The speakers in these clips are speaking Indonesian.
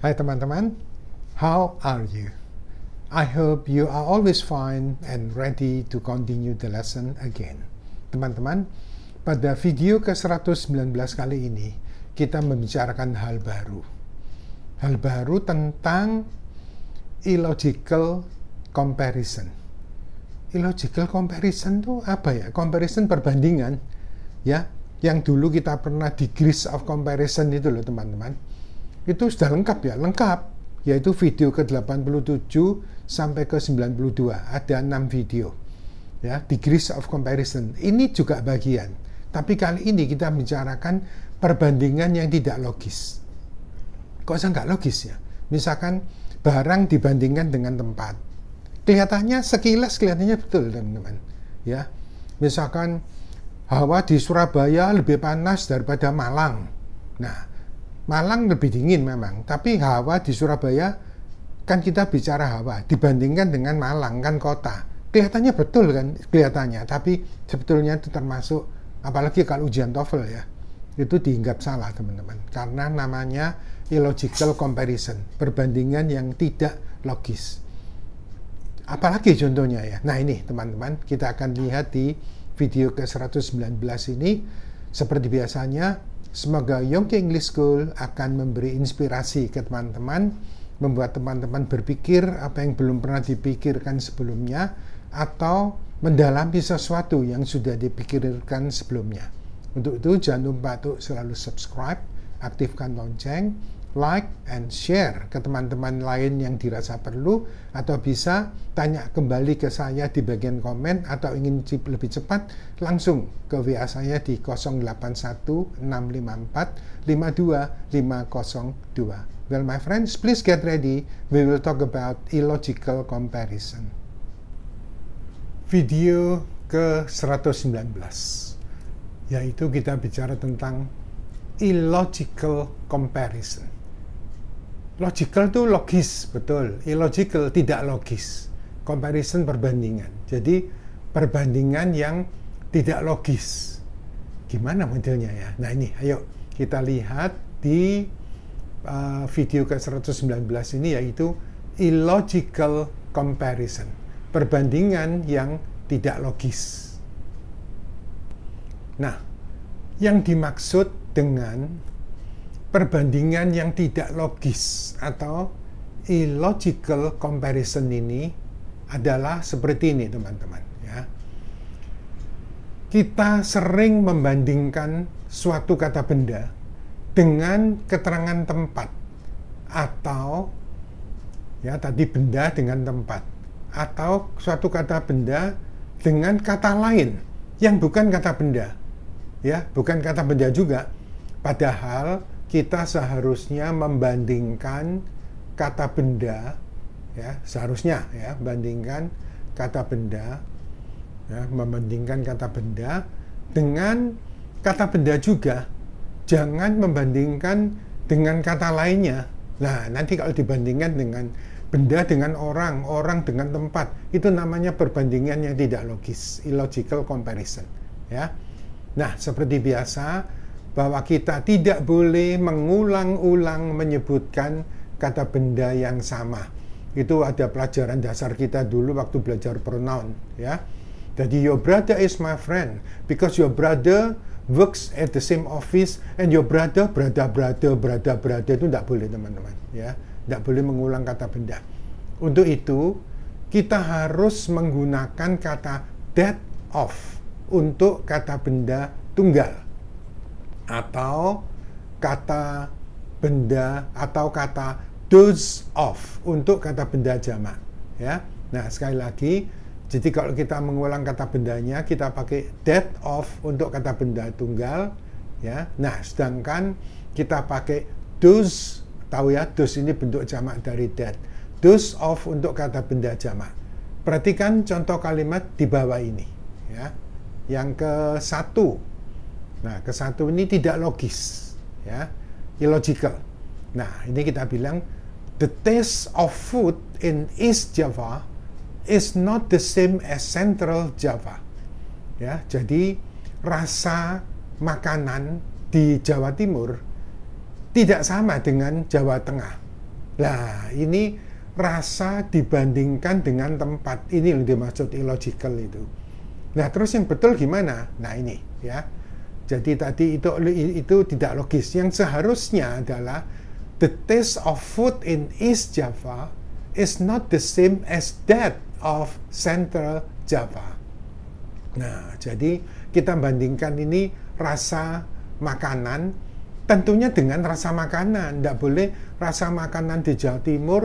Hai teman-teman, how are you? I hope you are always fine and ready to continue the lesson again. Teman-teman, pada video ke-119 kali ini, kita membicarakan hal baru. Hal baru tentang illogical comparison. Illogical comparison itu apa ya? Comparison perbandingan, ya. Yang dulu kita pernah degrees of comparison itu loh teman-teman. Itu sudah lengkap ya, lengkap, yaitu video ke-87 sampai ke-92, ada 6 video ya, degrees of comparison. Ini juga bagian, tapi kali ini kita bicarakan perbandingan yang tidak logis. Kok nggak logis ya? Misalkan barang dibandingkan dengan tempat, kelihatannya sekilas kelihatannya betul teman-teman ya. Misalkan hawa di Surabaya lebih panas daripada Malang. Nah, Malang lebih dingin memang, tapi hawa di Surabaya, kan kita bicara hawa, dibandingkan dengan Malang, kan kota. Kelihatannya betul kan, kelihatannya, tapi sebetulnya itu termasuk, apalagi kalau ujian TOEFL ya, itu dianggap salah teman-teman. Karena namanya illogical comparison, perbandingan yang tidak logis. Apalagi contohnya ya, nah ini teman-teman, kita akan lihat di video ke-119 ini, seperti biasanya, semoga Yongki English School akan memberi inspirasi ke teman-teman, membuat teman-teman berpikir apa yang belum pernah dipikirkan sebelumnya, atau mendalami sesuatu yang sudah dipikirkan sebelumnya. Untuk itu jangan lupa untuk selalu subscribe, aktifkan lonceng, like, and share ke teman-teman lain yang dirasa perlu, atau bisa tanya kembali ke saya di bagian komen, atau ingin lebih cepat langsung ke WA saya di 0816545252. Well my friends, please get ready, we will talk about illogical comparison. Video ke-119, yaitu kita bicara tentang illogical comparison. Logical itu logis, betul. Illogical tidak logis. Comparison perbandingan. Jadi perbandingan yang tidak logis. Gimana modelnya ya? Nah ini, ayo kita lihat di video ke-119 ini, yaitu illogical comparison. Perbandingan yang tidak logis. Nah, yang dimaksud dengan perbandingan yang tidak logis atau illogical comparison ini adalah seperti ini teman-teman ya. Kita sering membandingkan suatu kata benda dengan keterangan tempat, atau ya tadi benda dengan tempat, atau suatu kata benda dengan kata lain yang bukan kata benda ya, bukan kata benda juga, padahal kita seharusnya membandingkan kata benda ya, seharusnya ya, bandingkan kata benda ya, membandingkan kata benda dengan kata benda juga, jangan membandingkan dengan kata lainnya. Nah, nanti kalau dibandingkan dengan benda dengan orang, orang dengan tempat, itu namanya perbandingan yang tidak logis, illogical comparison ya. Nah, seperti biasa, bahwa kita tidak boleh mengulang-ulang menyebutkan kata benda yang sama. Itu ada pelajaran dasar kita dulu waktu belajar pronoun ya. Jadi your brother is my friend because your brother works at the same office and your brother itu tidak boleh teman-teman ya. Tidak boleh mengulang kata benda. Untuk itu kita harus menggunakan kata that of untuk kata benda tunggal, atau kata benda atau kata those of untuk kata benda jamak ya. Nah, sekali lagi, jadi kalau kita mengulang kata bendanya kita pakai that of untuk kata benda tunggal ya. Nah, sedangkan kita pakai those, tahu ya, those ini bentuk jamak dari that, those of untuk kata benda jamak. Perhatikan contoh kalimat di bawah ini ya. Yang ke-1. Nah, ke-1 ini tidak logis, ya, illogical. Nah, ini kita bilang, the taste of food in East Java is not the same as Central Java. Ya, jadi rasa makanan di Jawa Timur tidak sama dengan Jawa Tengah. Nah, ini rasa dibandingkan dengan tempat. Ini yang dimaksud illogical itu. Nah, terus yang betul gimana? Nah, ini ya. Jadi tadi itu tidak logis. Yang seharusnya adalah the taste of food in East Java is not the same as that of Central Java. Nah, jadi kita bandingkan ini rasa makanan tentunya dengan rasa makanan. Tidak boleh rasa makanan di Jawa Timur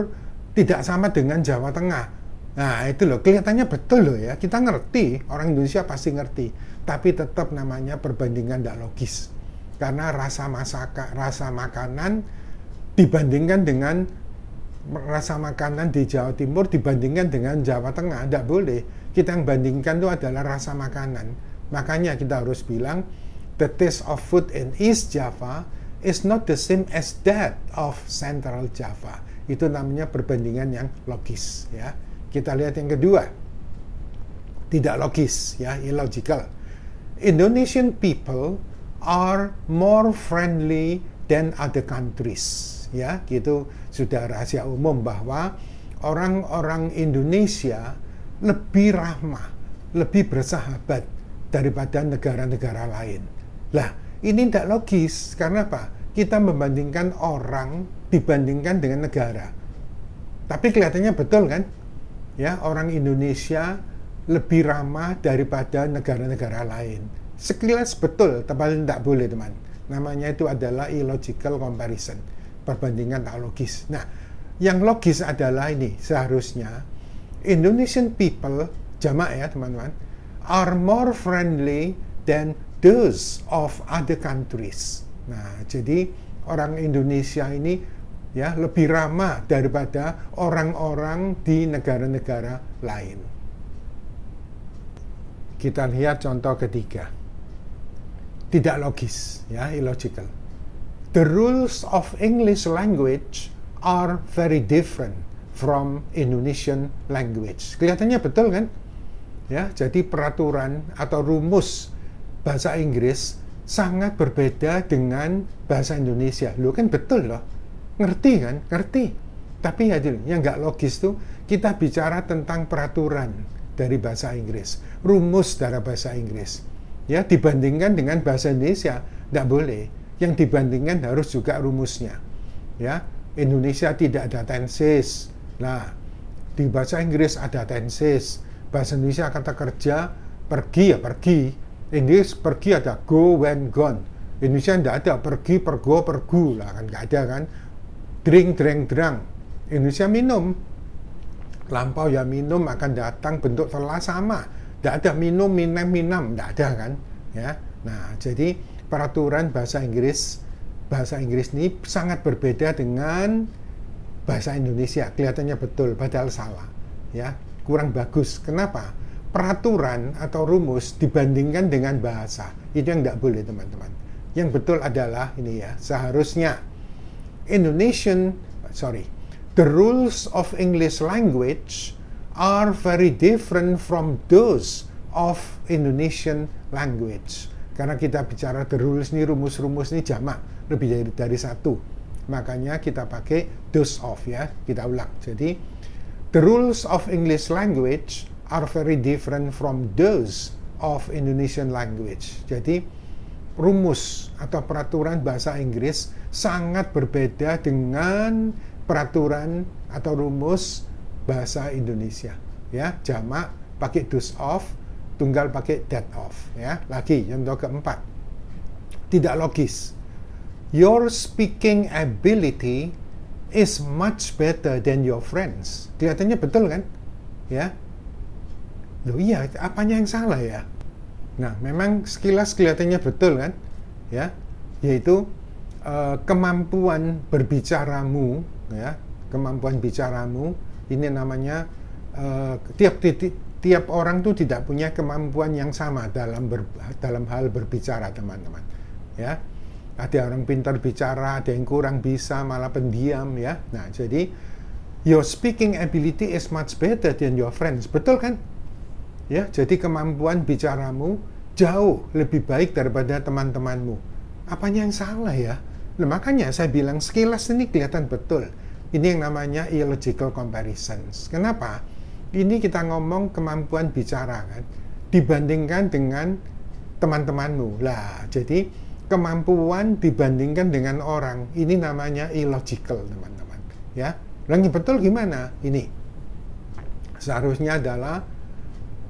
tidak sama dengan Jawa Tengah. Nah, itu loh, kelihatannya betul loh ya. Kita ngerti, orang Indonesia pasti ngerti. Tapi tetap namanya perbandingan tidak logis. Karena rasa makanan dibandingkan dengan rasa makanan di Jawa Timur dibandingkan dengan Jawa Tengah. Tidak boleh. Kita yang bandingkan itu adalah rasa makanan. Makanya kita harus bilang, the taste of food in East Java is not the same as that of Central Java. Itu namanya perbandingan yang logis ya. Kita lihat yang kedua. Tidak logis ya, illogical. Indonesian people are more friendly than other countries. Ya, gitu sudah rahasia umum bahwa orang-orang Indonesia lebih ramah, lebih bersahabat daripada negara-negara lain. Lah, ini tidak logis. Karena apa? Kita membandingkan orang dibandingkan dengan negara. Tapi kelihatannya betul kan? Ya, orang Indonesia lebih ramah daripada negara-negara lain. Sekilas betul, tapi tidak boleh teman. Namanya itu adalah illogical comparison. Perbandingan tak logis. Nah, yang logis adalah ini. Seharusnya Indonesian people, jamak ya teman-teman, are more friendly than those of other countries. Nah, jadi orang Indonesia ini ya lebih ramah daripada orang-orang di negara-negara lain. Kita lihat contoh ketiga. Tidak logis, ya, illogical. The rules of English language are very different from Indonesian language. Kelihatannya betul kan? Ya, jadi peraturan atau rumus bahasa Inggris sangat berbeda dengan bahasa Indonesia. Loh kan betul loh. Ngerti kan? Ngerti. Tapi yang nggak logis tuh kita bicara tentang peraturan dari bahasa Inggris, rumus dari bahasa Inggris. Ya, dibandingkan dengan bahasa Indonesia, nggak boleh. Yang dibandingkan harus juga rumusnya. Ya, Indonesia tidak ada tenses. Nah, di bahasa Inggris ada tenses. Bahasa Indonesia kata kerja, pergi ya pergi. Inggris pergi ada go, went, gone. Indonesia tidak ada pergi, pergo, pergu. Lah kan nggak ada kan. Drink, drink, drang. Indonesia minum. Lampau ya minum, akan datang, bentuk telah sama. Tidak ada minum, minum, minam. Tidak ada kan. Ya. Nah, jadi peraturan bahasa Inggris ini sangat berbeda dengan bahasa Indonesia. Kelihatannya betul, padahal salah. Ya, kurang bagus. Kenapa? Peraturan atau rumus dibandingkan dengan bahasa. Itu yang tidak boleh, teman-teman. Yang betul adalah ini ya, seharusnya the rules of English language are very different from those of Indonesian language. Karena kita bicara the rules ini, rumus-rumus ini jamak, lebih dari satu. Makanya kita pakai those of ya, kita ulang. Jadi, the rules of English language are very different from those of Indonesian language. Jadi, rumus atau peraturan bahasa Inggris sangat berbeda dengan peraturan atau rumus bahasa Indonesia. Ya, jamak pakai those of, tunggal pakai that of ya. Lagi contoh keempat. Tidak logis. Your speaking ability is much better than your friends. Kelihatannya betul kan? Ya. Loh iya, apanya yang salah ya? Nah, memang sekilas kelihatannya betul kan? Ya. Yaitu kemampuan berbicaramu ya, kemampuan bicaramu ini namanya tiap orang tuh tidak punya kemampuan yang sama dalam hal berbicara, teman-teman. Ya, ada orang pintar bicara, ada yang kurang bisa, malah pendiam ya. Nah, jadi your speaking ability is much better than your friends. Betul kan? Ya, jadi kemampuan bicaramu jauh lebih baik daripada teman-temanmu. Apanya yang salah ya? Nah, makanya saya bilang sekilas ini kelihatan betul. Ini yang namanya illogical comparisons. Kenapa? Ini kita ngomong kemampuan bicara kan, dibandingkan dengan teman-temanmu. Lah, jadi kemampuan dibandingkan dengan orang, ini namanya illogical, teman-teman. Ya, yang betul gimana? Ini seharusnya adalah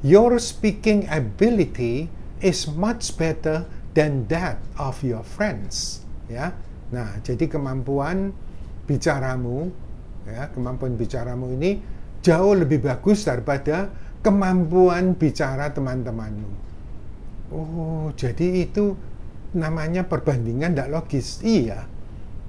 your speaking ability is much better than that of your friends. Ya, nah jadi kemampuan bicaramu, ya kemampuan bicaramu ini jauh lebih bagus daripada kemampuan bicara teman-temanmu. Oh, jadi itu namanya perbandingan tidak logis. Iya,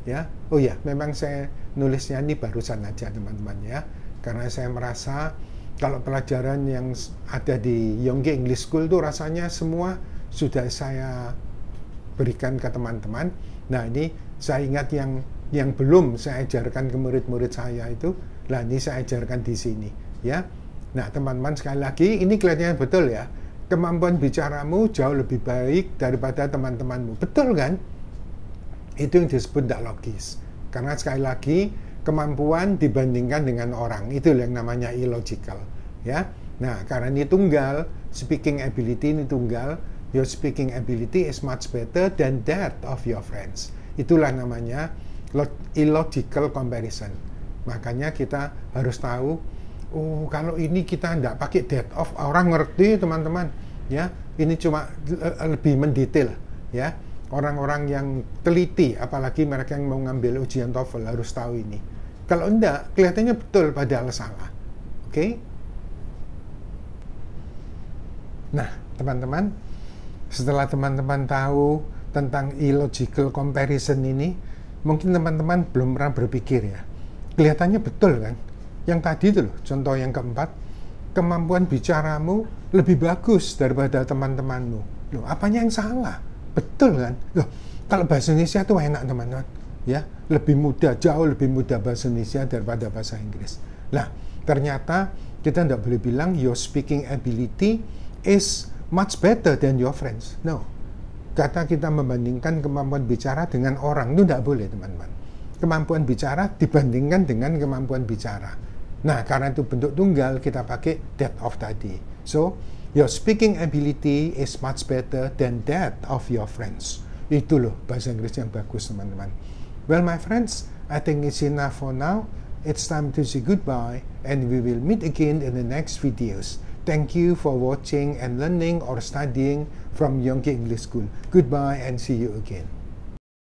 ya. Oh ya, memang saya nulisnya ini barusan aja teman-teman ya, karena saya merasa kalau pelajaran yang ada di Yonggi English School itu rasanya semua sudah saya berikan ke teman-teman. Nah ini saya ingat yang belum saya ajarkan ke murid-murid saya itu, lah ini saya ajarkan di sini ya. Nah teman-teman, sekali lagi ini kelihatannya betul ya, kemampuan bicaramu jauh lebih baik daripada teman-temanmu, betul kan? Itu yang disebut tidak logis, karena sekali lagi kemampuan dibandingkan dengan orang, itu yang namanya illogical ya. Nah karena ini tunggal, speaking ability ini tunggal, your speaking ability is much better than that of your friends, itulah namanya illogical comparison. Makanya kita harus tahu, oh kalau ini kita tidak pakai that of, orang ngerti teman-teman ya, ini cuma lebih mendetail ya. Orang-orang yang teliti, apalagi mereka yang mau ngambil ujian TOEFL harus tahu ini. Kalau enggak, kelihatannya betul padahal salah. Oke? Nah, teman-teman, setelah teman-teman tahu tentang illogical comparison ini, mungkin teman-teman belum pernah berpikir ya. Kelihatannya betul kan? Yang tadi itu loh, contoh yang keempat, kemampuan bicaramu lebih bagus daripada teman-temanmu. Loh, apanya yang salah? Betul kan? Loh, kalau bahasa Indonesia itu enak teman-teman, ya, lebih mudah, jauh lebih mudah bahasa Indonesia daripada bahasa Inggris. Nah, ternyata kita tidak boleh bilang your speaking ability is much better than your friends. No, kata kita membandingkan kemampuan bicara dengan orang itu tidak boleh teman-teman. Kemampuan bicara dibandingkan dengan kemampuan bicara. Nah, karena itu bentuk tunggal, kita pakai that of tadi. So, your speaking ability is much better than that of your friends. Itu loh bahasa Inggris yang bagus teman-teman. Well my friends, I think it's enough for now. It's time to say goodbye and we will meet again in the next videos. Thank you for watching and learning or studying from Yonggi English School. Goodbye and see you again.